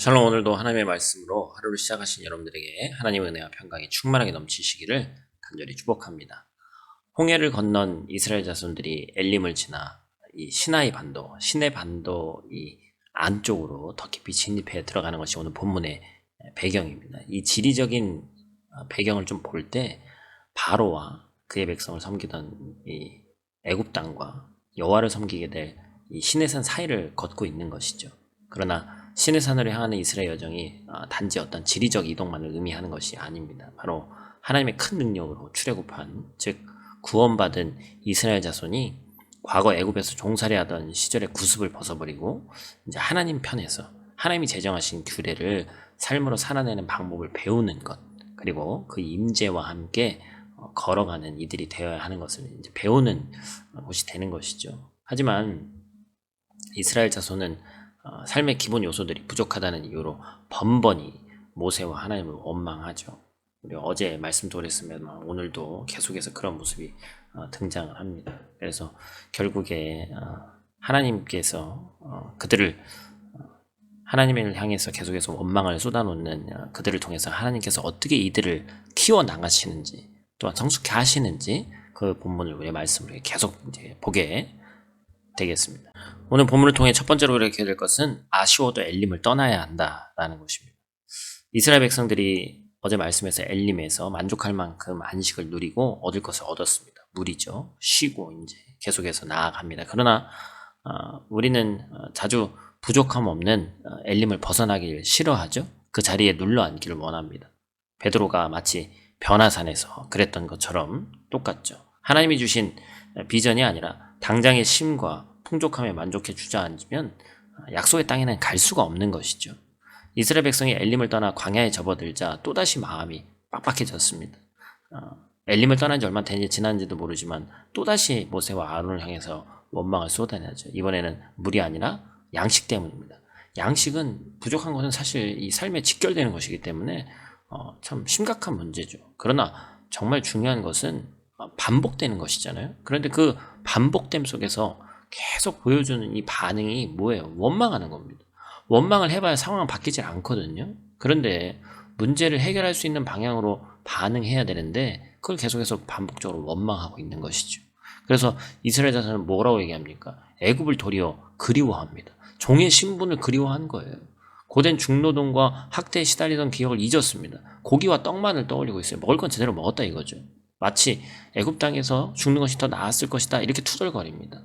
샬롬. 오늘도 하나님의 말씀으로 하루를 시작하신 여러분들에게 하나님의 은혜와 평강이 충만하게 넘치시기를 간절히 축복합니다. 홍해를 건넌 이스라엘 자손들이 엘림을 지나 이 시나이 반도, 시내 반도 이 안쪽으로 더 깊이 진입해 들어가는 것이 오늘 본문의 배경입니다. 이 지리적인 배경을 좀 볼 때 바로와 그의 백성을 섬기던 이 애굽 땅과 여호와를 섬기게 될 이 시내산 사이를 걷고 있는 것이죠. 그러나 시내산으로 향하는 이스라엘 여정이 단지 어떤 지리적 이동만을 의미하는 것이 아닙니다. 바로 하나님의 큰 능력으로 출애굽한, 즉 구원받은 이스라엘 자손이 과거 애굽에서 종살이하던 시절의 구습을 벗어버리고 이제 하나님 편에서 하나님이 제정하신 규례를 삶으로 살아내는 방법을 배우는 것, 그리고 그 임재와 함께 걸어가는 이들이 되어야 하는 것을 이제 배우는 곳이 되는 것이죠. 하지만 이스라엘 자손은 삶의 기본 요소들이 부족하다는 이유로 번번이 모세와 하나님을 원망하죠. 우리 어제 말씀도 그랬으면 오늘도 계속해서 그런 모습이 등장을 합니다. 그래서 결국에 하나님께서 그들을 하나님을 향해서 계속해서 원망을 쏟아놓는 그들을 통해서 하나님께서 어떻게 이들을 키워나가시는지, 또한 성숙해 하시는지 그 본문을 우리의 말씀으로 계속 이제 보게 되겠습니다. 오늘 본문을 통해 첫 번째로 이렇게 될 것은 아쉬워도 엘림을 떠나야 한다라는 것입니다. 이스라엘 백성들이 어제 말씀에서 엘림에서 만족할 만큼 안식을 누리고 얻을 것을 얻었습니다. 물이죠. 쉬고 이제 계속해서 나아갑니다. 그러나 우리는 자주 부족함 없는 엘림을 벗어나길 싫어하죠. 그 자리에 눌러 앉기를 원합니다. 베드로가 마치 변화산에서 그랬던 것처럼 똑같죠. 하나님이 주신 비전이 아니라 당장의 쉼과 풍족함에 만족해 주저앉으면 약속의 땅에는 갈 수가 없는 것이죠. 이스라엘 백성이 엘림을 떠나 광야에 접어들자 또다시 마음이 빡빡해졌습니다. 엘림을 떠난 지 얼마 지난지도 모르지만 또다시 모세와 아론을 향해서 원망을 쏟아내죠. 이번에는 물이 아니라 양식 때문입니다. 양식은 부족한 것은 사실 이 삶에 직결되는 것이기 때문에 참 심각한 문제죠. 그러나 정말 중요한 것은 반복되는 것이잖아요. 그런데 그 반복됨 속에서 계속 보여주는 이 반응이 뭐예요? 원망하는 겁니다. 원망을 해봐야 상황은 바뀌질 않거든요. 그런데 문제를 해결할 수 있는 방향으로 반응해야 되는데 그걸 계속해서 반복적으로 원망하고 있는 것이죠. 그래서 이스라엘 자손은 뭐라고 얘기합니까? 애굽을 도리어 그리워합니다. 종의 신분을 그리워한 거예요. 고된 중노동과 학대에 시달리던 기억을 잊었습니다. 고기와 떡만을 떠올리고 있어요. 먹을 건 제대로 먹었다 이거죠. 마치 애굽 땅에서 죽는 것이 더 나았을 것이다 이렇게 투덜거립니다.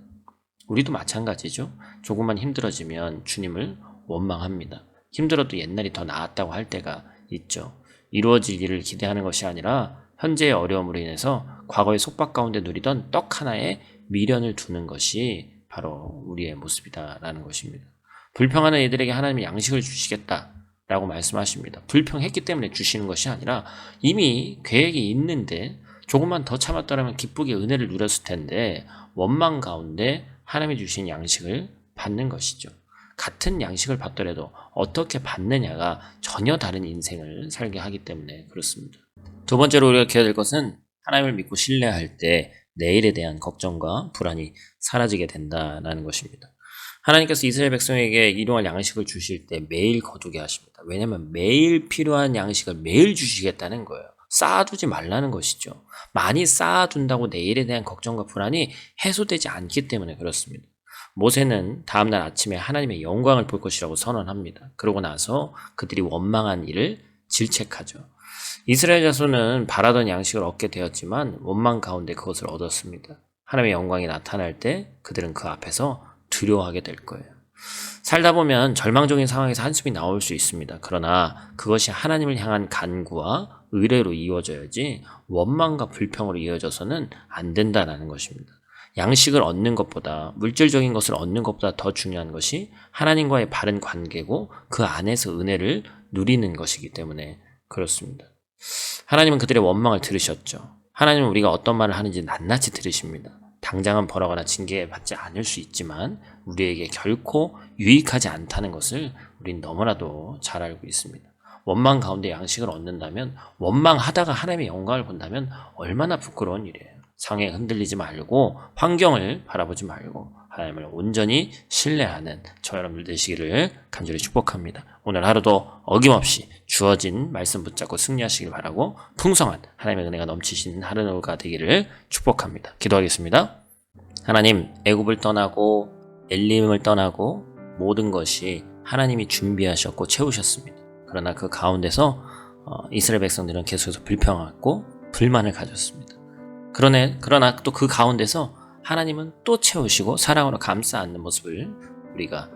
우리도 마찬가지죠. 조금만 힘들어지면 주님을 원망합니다. 힘들어도 옛날이 더 나았다고 할 때가 있죠. 이루어질 일을 기대하는 것이 아니라 현재의 어려움으로 인해서 과거의 속박 가운데 누리던 떡 하나에 미련을 두는 것이 바로 우리의 모습이다라는 것입니다. 불평하는 이들에게 하나님이 양식을 주시겠다라고 말씀하십니다. 불평했기 때문에 주시는 것이 아니라 이미 계획이 있는데 조금만 더 참았더라면 기쁘게 은혜를 누렸을 텐데 원망 가운데 하나님이 주신 양식을 받는 것이죠. 같은 양식을 받더라도 어떻게 받느냐가 전혀 다른 인생을 살게 하기 때문에 그렇습니다. 두 번째로 우리가 기억해야 될 것은 하나님을 믿고 신뢰할 때 내일에 대한 걱정과 불안이 사라지게 된다는 것입니다. 하나님께서 이스라엘 백성에게 일용할 양식을 주실 때 매일 거두게 하십니다. 왜냐하면 매일 필요한 양식을 매일 주시겠다는 거예요. 쌓아두지 말라는 것이죠. 많이 쌓아둔다고 내일에 대한 걱정과 불안이 해소되지 않기 때문에 그렇습니다. 모세는 다음날 아침에 하나님의 영광을 볼 것이라고 선언합니다. 그러고 나서 그들이 원망한 일을 질책하죠. 이스라엘 자손은 바라던 양식을 얻게 되었지만 원망 가운데 그것을 얻었습니다. 하나님의 영광이 나타날 때 그들은 그 앞에서 두려워하게 될 거예요. 살다 보면 절망적인 상황에서 한숨이 나올 수 있습니다. 그러나 그것이 하나님을 향한 간구와 의뢰로 이루어져야지 원망과 불평으로 이어져서는 안 된다는 것입니다. 양식을 얻는 것보다, 물질적인 것을 얻는 것보다 더 중요한 것이 하나님과의 바른 관계고 그 안에서 은혜를 누리는 것이기 때문에 그렇습니다. 하나님은 그들의 원망을 들으셨죠. 하나님은 우리가 어떤 말을 하는지 낱낱이 들으십니다. 당장은 벌하거나 징계받지 않을 수 있지만 우리에게 결코 유익하지 않다는 것을 우린 너무나도 잘 알고 있습니다. 원망 가운데 양식을 얻는다면, 원망하다가 하나님의 영광을 본다면 얼마나 부끄러운 일이에요. 상황에 흔들리지 말고 환경을 바라보지 말고 하나님을 온전히 신뢰하는 저 여러분들 되시기를 간절히 축복합니다. 오늘 하루도 어김없이 주어진 말씀 붙잡고 승리하시길 바라고 풍성한 하나님의 은혜가 넘치시는 하루가 되기를 축복합니다. 기도하겠습니다. 하나님, 애굽을 떠나고 엘림을 떠나고 모든 것이 하나님이 준비하셨고 채우셨습니다. 그러나 그 가운데서 이스라엘 백성들은 계속해서 불평하고 불만을 가졌습니다. 그러나 또 그 가운데서 하나님은 또 채우시고 사랑으로 감싸 안는 모습을 우리가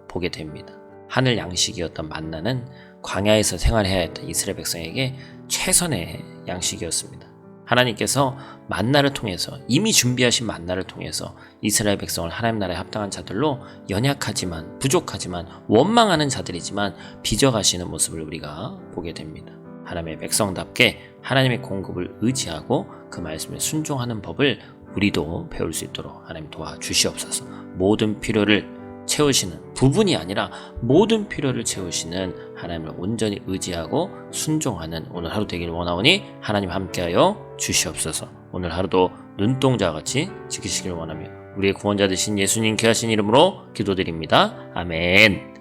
보게 됩니다. 하늘 양식이었던 만나는 광야에서 생활해야 했던 이스라엘 백성에게 최선의 양식이었습니다. 하나님께서 만나를 통해서 이미 준비하신 만나를 통해서 이스라엘 백성을 하나님 나라에 합당한 자들로 연약하지만 부족하지만 원망하는 자들이지만 빚어가시는 모습을 우리가 보게 됩니다. 하나님의 백성답게 하나님의 공급을 의지하고 그 말씀에 순종하는 법을 우리도 배울 수 있도록 하나님 도와주시옵소서. 모든 필요를 채우시는 부분이 아니라 모든 필요를 채우시는 하나님을 온전히 의지하고 순종하는 오늘 하루 되기를 원하오니 하나님 함께하여 주시옵소서. 오늘 하루도 눈동자와 같이 지키시길 원하며 우리의 구원자 되신 예수님 귀하신 이름으로 기도드립니다. 아멘.